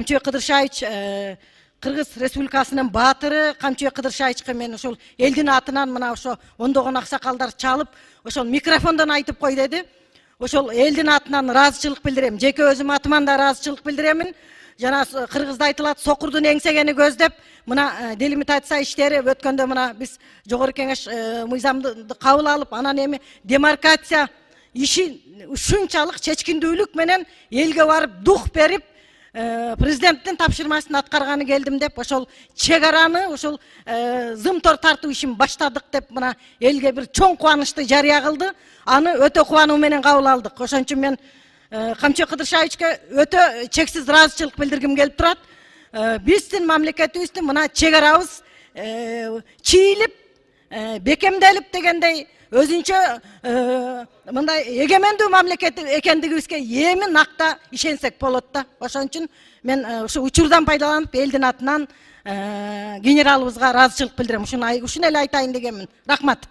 Камчыбек Кыдыршаевич Кыргыз Республикасынын баатыры Камчыбек Кыдыршаевичке мен ошол элдин атынан мына ошо ондогон аксакалдар чалып, ошол микрофондон айтып кой деди. Ошол элдин атынан ыраазычылык билдирем. Жеке өзүм атыман да ыраазычылык билдиремин. Жана кыргызда айтылат, сокурдун эңсегени көздөп, мына делимитация иштери өткөндө мына биз жогорку кеңеш мыйзамды кабыл алып, анан эми демаркация иши ушунчалык чечкиндүүлүк менен элге барып дух берип, президенттин тапшырмасын аткарганы келдим деп, ошол чек араны, ошол зымтор тартуу ишин баштадык деп мына элге бир чоң кубанычты жарыя кылды. Аны өтө кубануу менен кабыл алдык. Ошон үчүн мен Камчыбек Кыдыршаевичке өтө чексиз ыраазычылык билдиргим келип турат. Биздин мамлекетибиздин мына чек арабыз чийилип, бекемделип дегендей өзүнчө мындай эгемендүү мамлекет экендигибизге эми накта ишенсек болот да. Ошон үчүн мен ушу учурдан пайдаланып элдин атынан генералыбызга ыраазычылык билдирем. Ушуну эле айтайын дегенмин. Рахмат.